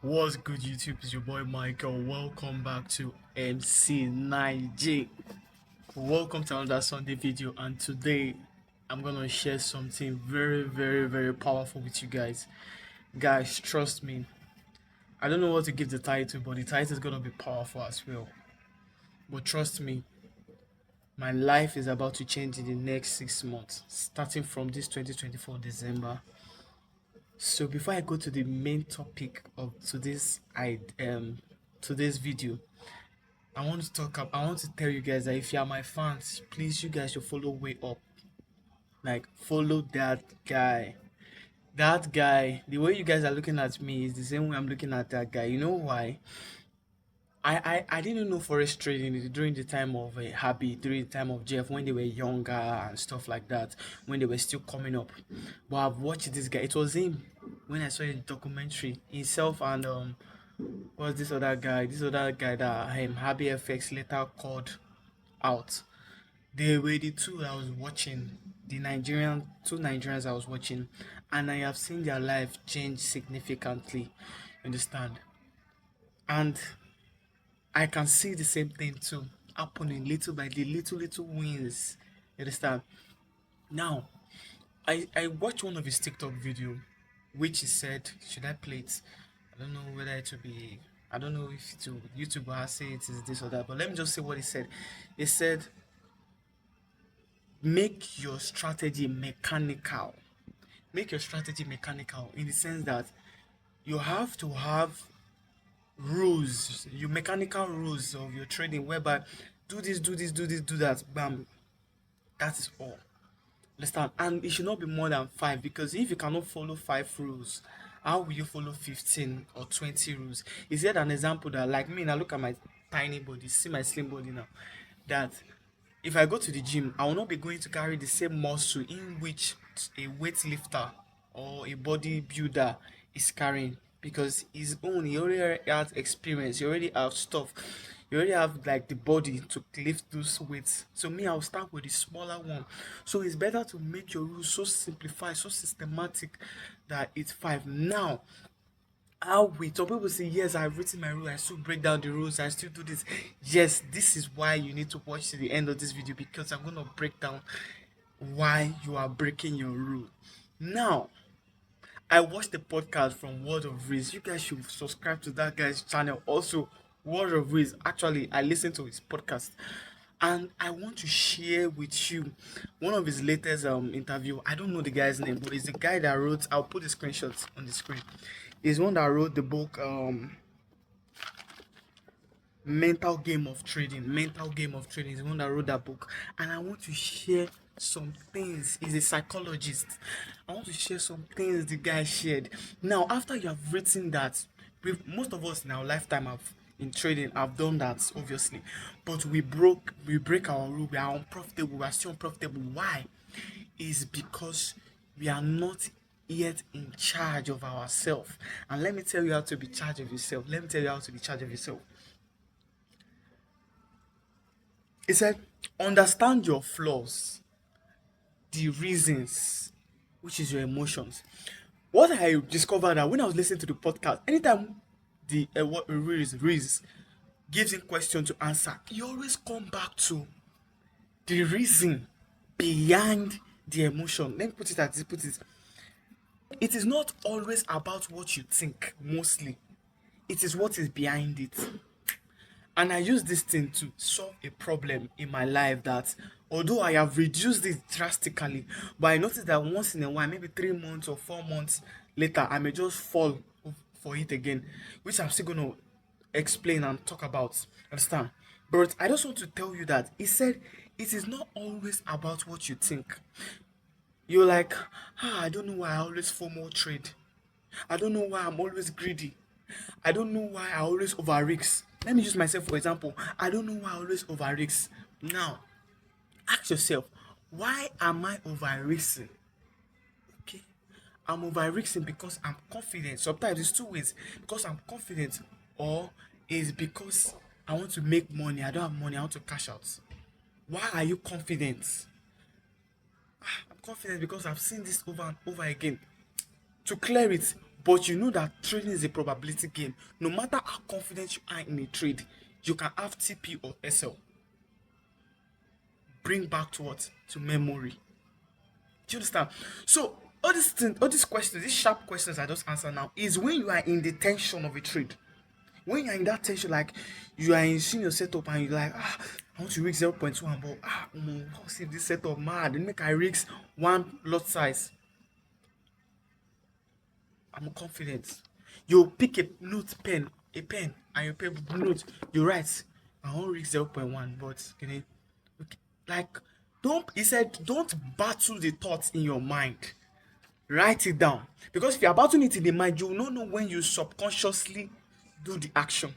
What's good, YouTube? It's your boy Michael. Welcome back to MC9J. Welcome to another Sunday video, and today I'm gonna share something very, very, very powerful with you guys. Guys, trust me. I don't know what to give the title, but the title is gonna be powerful as well. But trust me, my life is about to change in the next 6 months, starting from this 2024 December. So before I go to the main topic of today's video, I want to I want to tell you guys that if you are my fans, please you guys should follow Way Up. Like follow that guy. That guy, the way you guys are looking at me is the same way I'm looking at that guy. You know why? I didn't know forex trading during the time of Happy, during the time of Jeff, when they were younger and stuff like that, when they were still coming up. But I've watched this guy. It was him when I saw a documentary himself and what's this other guy? This other guy that Happy FX later called out. They were the two I was watching, two Nigerians I was watching, and I have seen their life change significantly. Understand? And I can see the same thing too happening little by little wins. You understand? Now, I watched one of his TikTok video, which he said, should I play it? I don't know whether it will be. I don't know if to YouTube will say it is this or that, but let me just say what he said. He said, make your strategy mechanical. Make your strategy mechanical in the sense that you have to have rules, your mechanical rules of your trading, whereby do this, do this, do this, do that, bam. That is all. Understand? And it should not be more than 5, because if you cannot follow 5 rules, how will you follow 15 or 20 rules? Is there an example that, like me, now look at my tiny body, see my slim body now, that if I go to the gym, I will not be going to carry the same muscle in which a weightlifter or a bodybuilder is carrying, because his own, he already has experience, he already have stuff, you already have like the body to lift those weights. So me, I'll start with the smaller one. So it's better to make your rules so simplified, so systematic, that it's 5. Now, how we some people say, yes, I've written my rule, I still break down the rules, I still do this. Yes, this is why you need to watch to the end of this video, because I'm gonna break down why you are breaking your rule. Now, I watched the podcast from Word of Riz. You guys should subscribe to that guy's channel. Also, Word of Riz. Actually, I listened to his podcast, and I want to share with you one of his latest interview. I don't know the guy's name, but it's the guy that wrote. I'll put the screenshots on the screen. He's one that wrote the book Mental Game of Trading is the one that wrote that book, and I want to share some things. He's a psychologist. I want to share some things the guy shared. Now, after you have written that, most of us in our lifetime have in trading have done that, obviously, but we break our rule. We are unprofitable. We are still unprofitable. Why? Is because we are not yet in charge of ourselves. And let me tell you how to be charge of yourself. Let me tell you how to be charge of yourself. He said, understand your flaws, the reasons, which is your emotions. What I discovered that when I was listening to the podcast, anytime the what Riz gives him question to answer, he always come back to the reason behind the emotion. Let me put it as this. It is not always about what you think, mostly. It is what is behind it. And I use this thing to solve a problem in my life that, although I have reduced it drastically, but I noticed that once in a while, maybe 3 months or 4 months later, I may just fall for it again, which I'm still going to explain and talk about. Understand? But I just want to tell you that he said it is not always about what you think. You're like, I don't know why I always FOMO trade. I don't know why I'm always greedy. I don't know why I always over risk. Let me use myself for example. I don't know why I always over risk. Now, ask yourself, why am I over risking? Okay, I'm over risking because I'm confident. Sometimes it's 2 ways: because I'm confident, or is because I want to make money. I don't have money. I want to cash out. Why are you confident? I'm confident because I've seen this over and over again. To clear it, But you know that trading is a probability game. No matter how confident you are in a trade, you can have TP or SL. Bring back to what? To memory. Do you understand? So all these things, all these questions, these sharp questions I just answered now, is when you are in the tension of a trade. When you're in that tension, like you are in seeing your setup and you're like, I want to risk 0.1, but what's if this setup mad? Then make I risk one lot size. I'm confident. You pick a note pen, and you pick note. You write, I want risk 0.1, but okay, like don't. He said, don't battle the thoughts in your mind. Write it down, because if you're battling it in the mind, you will not know when you subconsciously do the action.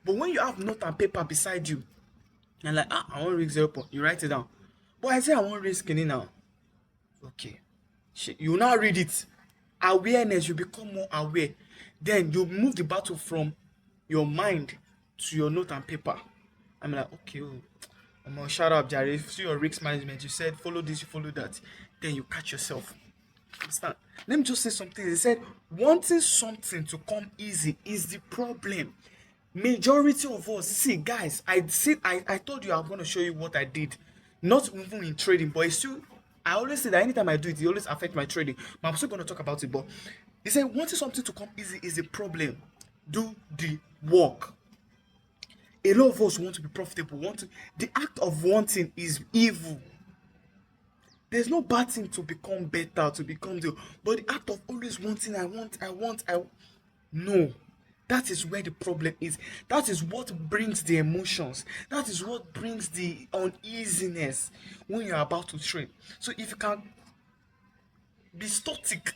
But when you have note and paper beside you, and like, I want risk 0. You write it down. But I say I want risk in it now. Okay. You now read it. Awareness, you become more aware. Then you move the battle from your mind to your note and paper. I'm like, okay, I'm gonna shout out, Jerry. See your risk management. You said follow this, you follow that. Then you catch yourself. Understand? Let me just say something. They said wanting something to come easy is the problem. Majority of us, see guys, I told you I'm going to show you what I did, not even in trading, but it's still, I always say that anytime I do it always affects my trading, but I'm still going to talk about it. But he said wanting something to come easy is a problem. Do the work. A lot of us want to be profitable, the act of wanting is evil. There's no bad thing to become better, to become the, but the act of always wanting, no. That is where the problem is. That is what brings the emotions. That is what brings the uneasiness when you're about to trade. So if you can be static,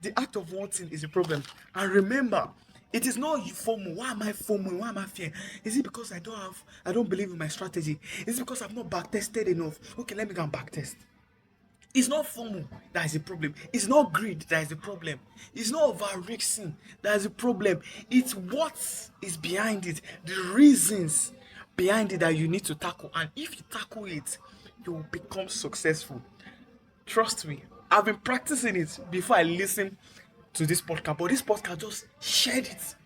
the act of wanting is a problem. And remember, it is not you FOMO. Why am I FOMO? Why am I fear? Is it because I don't believe in my strategy? Is it because I've not backtested enough? Okay, let me go and backtest. It's not FOMO that is the problem. It's not greed that is the problem. It's not over-risking that is the problem. It's what is behind it, the reasons behind it that you need to tackle. And if you tackle it, you will become successful. Trust me, I've been practicing it before I listen to this podcast, but this podcast just shared it.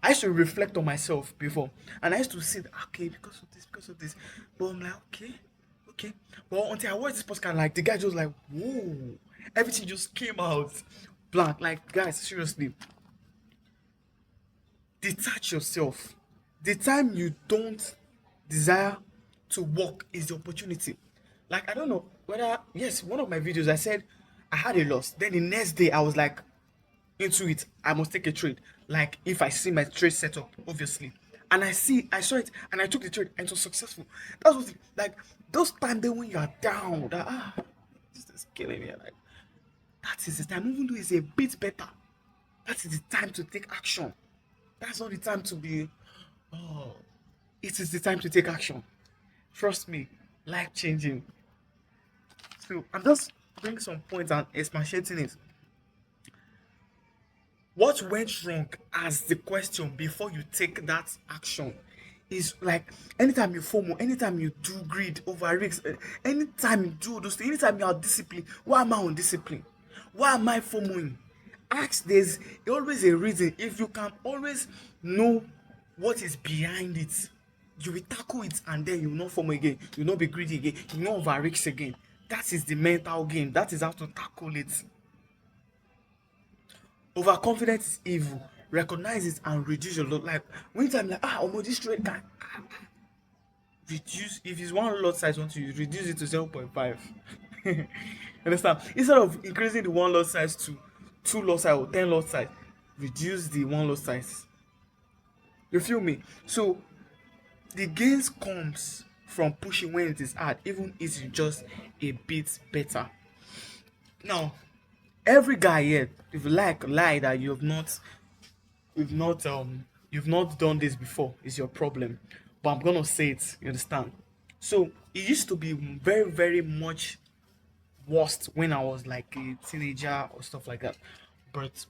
I used to reflect on myself before, and I used to say, okay, because of this. But I'm like, okay. But until I watched this podcast, like the guy just like, whoa, everything just came out blank. Like, guys, seriously, detach yourself. The time you don't desire to work is the opportunity. Like, I don't know whether, yes, one of my videos I said I had a loss. Then the next day I was like into it. I must take a trade. Like, if I see my trade setup, obviously. And I saw it and I took the trade and it was successful. That was like those times then when you are down, that this is killing me. Like, that is the time, even though it's a bit better. That is the time to take action. That's not the time to be, it is the time to take action. Trust me, life changing. So I'm just bringing some points and expatiating it. What went wrong as the question before you take that action is like anytime you FOMO, anytime you do greed over risks, anytime you do those things, anytime you are disciplined, why am I undisciplined? Why am I FOMOing? Ask, there's always a reason. If you can always know what is behind it, you will tackle it and then you will not FOMO again, you will not be greedy again, you will not over risk again. That is the mental game. That is how to tackle it. Overconfidence is evil. Recognize it and reduce your lot. Like when time like this trade can reduce. If it's one lot size, want to reduce it to 0.5. Understand? Instead of increasing the one lot size to 2 lot size or 10 lot size, reduce the one lot size. You feel me? So the gains comes from pushing when it is hard, even if it's just a bit better. Now, every guy here, if you like lie that you've not done this before, is your problem. But I'm gonna say it, you understand? So it used to be very, very much worse when I was like a teenager or stuff like that. But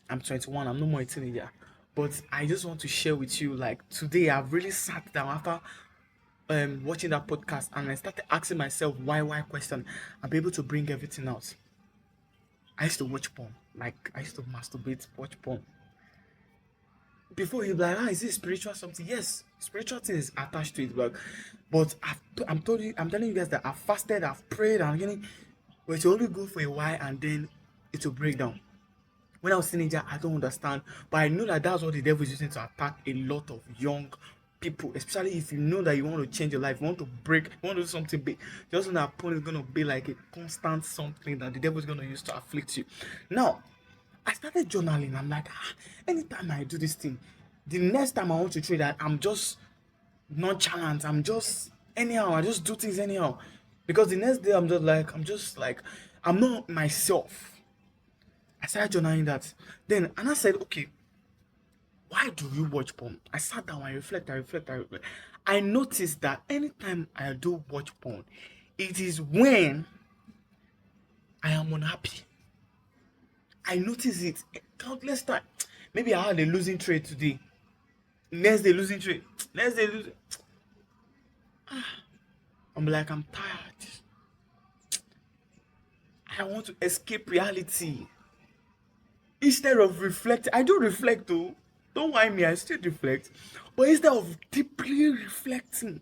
I'm 21, I'm no more a teenager. But I just want to share with you, like today I've really sat down after watching that podcast and I started asking myself why question. I'll be able to bring everything out. I used to watch porn. Like I used to masturbate, watch porn. Before you be like, is this spiritual something? Yes, spiritual thing is attached to it, but I'm telling you guys that I've fasted, I've prayed, I'm getting, but it will only go for a while and then it will break down. When I was teenager, I don't understand, but I know that that's what the devil is using to attack a lot of young people, especially if you know that you want to change your life, you want to break, you want to do something big. Just know that porn is gonna be like a constant something that the devil is gonna use to afflict you. Now, I started journaling. I'm like, anytime I do this thing, the next time I want to trade, I'm just nonchalant. I'm just anyhow. I just do things anyhow. Because the next day I'm just like, I'm not myself. I started journaling that. Then, and I said, okay, why do you watch porn? I sat down, I reflect. I noticed that anytime I do watch porn, it is when I am unhappy. I notice it countless times. Maybe I had a losing trade today. Next day losing trade. Next day losing. I'm like, I'm tired. I want to escape reality. Instead of reflecting, I do reflect though. Don't mind me, I still reflect. But instead of deeply reflecting,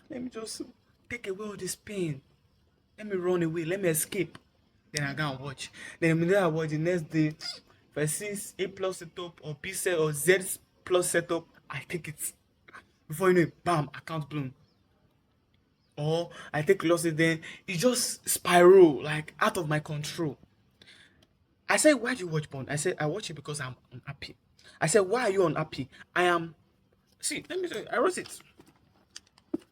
let me just take away all this pain. Let me run away. Let me escape. Then I go and watch. Then the minute I watch, the next day, if I see A plus setup or B set or Z plus setup, I take it. Before you know it, bam, account blown. Or I take losses, then it just spiral like out of my control. I said, why do you watch porn? I said, I watch it because I'm unhappy. I said, why are you unhappy? I am. See, let me show you. I wrote it.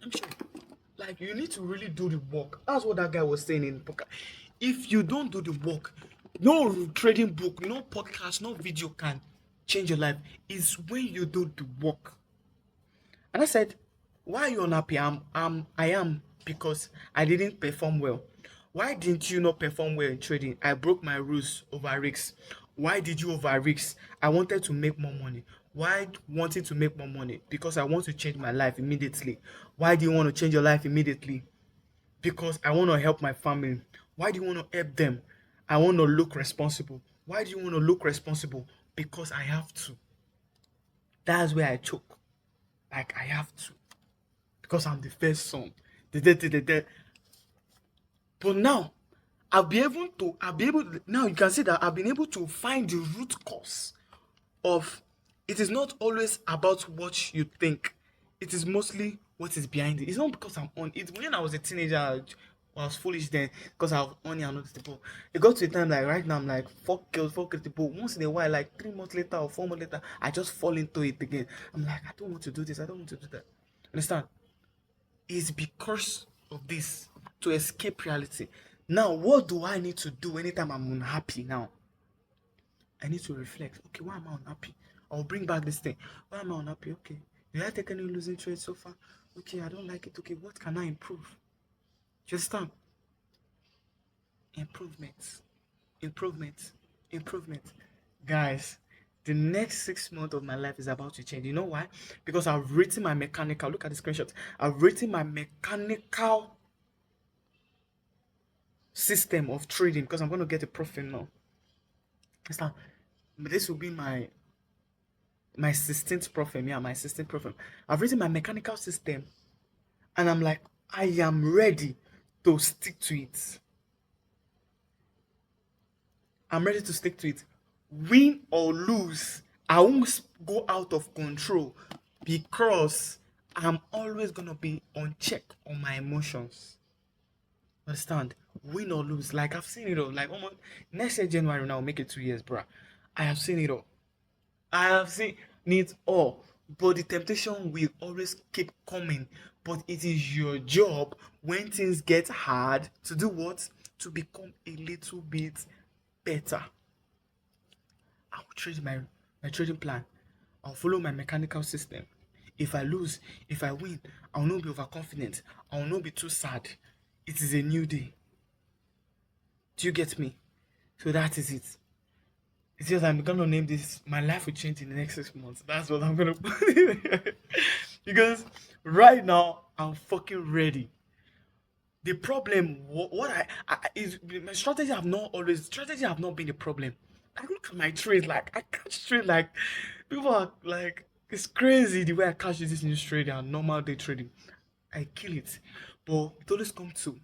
Let me show you. Like, you need to really do the work. That's what that guy was saying in the podcast. If you don't do the work, no trading book, no podcast, no video can change your life. It's when you do the work. And I said, why are you unhappy? I am because I didn't perform well. Why didn't you not perform well in trading? I broke my rules over risks. Why did you over risks? I wanted to make more money. Why wanting to make more money? Because I want to change my life immediately. Why do you want to change your life immediately? Because I want to help my family. Why do you want to help them? I want to look responsible. Why do you want to look responsible? Because I have to. That's where I choke. Like I have to. Because I'm the first son. But now, now you can see that I've been able to find the root cause of it is not always about what you think. It is mostly what is behind it. It's not because I'm on it. When I was a teenager, I was foolish then because I was on it and all this people. It got to a time like right now I'm like fuck girls, fuck people. Once in a while, like 3 months later or 4 months later, I just fall into it again. I'm like, I don't want to do this, I don't want to do that. Understand? It's because of this to escape reality. Now, what do I need to do anytime I'm unhappy now? I need to reflect. Okay, why am I unhappy? I'll bring back this thing. Why am I unhappy? Okay. Did I take any losing trades so far? Okay, I don't like it. Okay, what can I improve? Just understand? Improvements. Improvements. Improvement. Guys, the next 6 months of my life is about to change. You know why? Because I've written my mechanical. Look at the screenshot. I've written my mechanical system of trading because I'm going to get a profit now. Understand? This will be my 16th profit. Yeah, my 16th profit. I've written my mechanical system and I'm like, I am ready to stick to it. I'm ready to stick to it. Win or lose, I won't go out of control because I'm always going to be on check on my emotions. Understand? Win or lose. Like I've seen it all. Like almost next year January now, I'll make it 2 years, bruh. I have seen it all. I have seen it all. But the temptation will always keep coming. But it is your job when things get hard to do what? To become a little bit better. I will trade my trading plan. I'll follow my mechanical system. If I lose, if I win, I'll not be overconfident. I'll not be too sad. It is a new day. Do you get me? So that is it. It's just I'm gonna name this my life will change in the next 6 months. That's what I'm gonna put because right now I'm fucking ready. The problem, what I is my strategy have not been the problem. I look at my trade, like I catch trade, like people are like, it's crazy the way I catch this new trade and normal day trading. I kill it, but it always comes to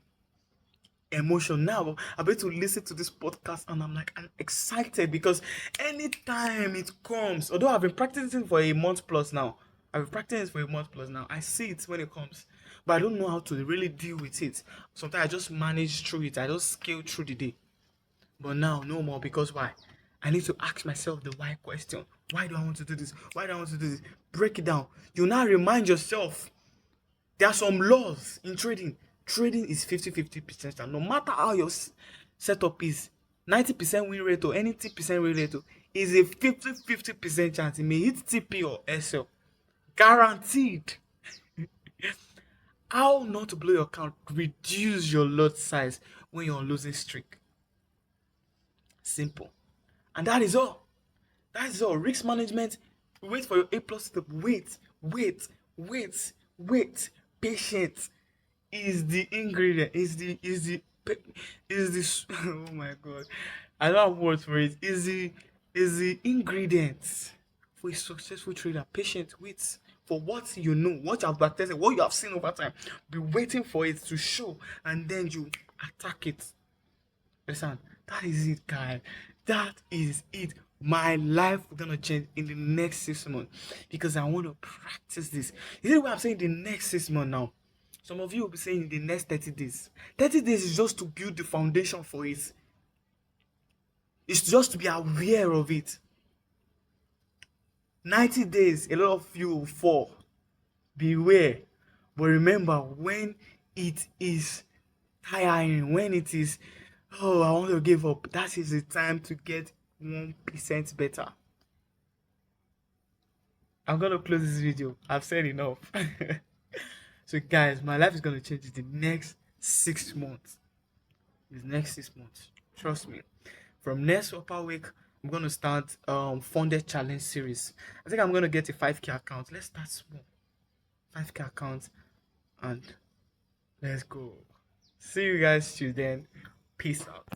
emotion. Now I'm able to listen to this podcast and I'm excited because anytime it comes, although I've been practicing for a month plus now, I see it when it comes, but I don't know how to really deal with it. Sometimes I just manage through it, I just scale through the day. But now no more, because why? I need to ask myself the why question. Why do I want to do this? Why do I want to do this? Break it down. You now remind yourself there are some laws in trading. Trading is 50-50%. And no matter how your setup is, 90% win rate or any 10% win rate is a 50-50% chance. It may hit TP or SL. Guaranteed. How not to blow your account? Reduce your lot size when you're on losing streak. Simple. And that is all. That is all. Risk management. Wait for your A plus step. Wait. Patience is the ingredient. Is the oh my god. I don't have words for it. Is the ingredient for a successful trader. Patient, wait for what you know, what you have been tested, what you have seen over time. Be waiting for it to show, and then you attack it. Listen, that is it, guys. That is it. My life is gonna change in the next 6 months because I want to practice this. You see what I'm saying? The next 6 months now. Some of you will be saying in the next 30 days. 30 days is just to build the foundation for it. It's just to be aware of it. 90 days, a lot of you will fall. Beware. But remember, when it is tiring, when it is, oh, I want to give up, that is the time to get 1% better. I'm going to close this video. I've said enough. So, guys, my life is going to change in the next 6 months. Trust me. From next upper week, I'm going to start funded challenge series. I think I'm going to get a 5K account. Let's start small. 5K account, and let's go. See you guys till then. Peace out.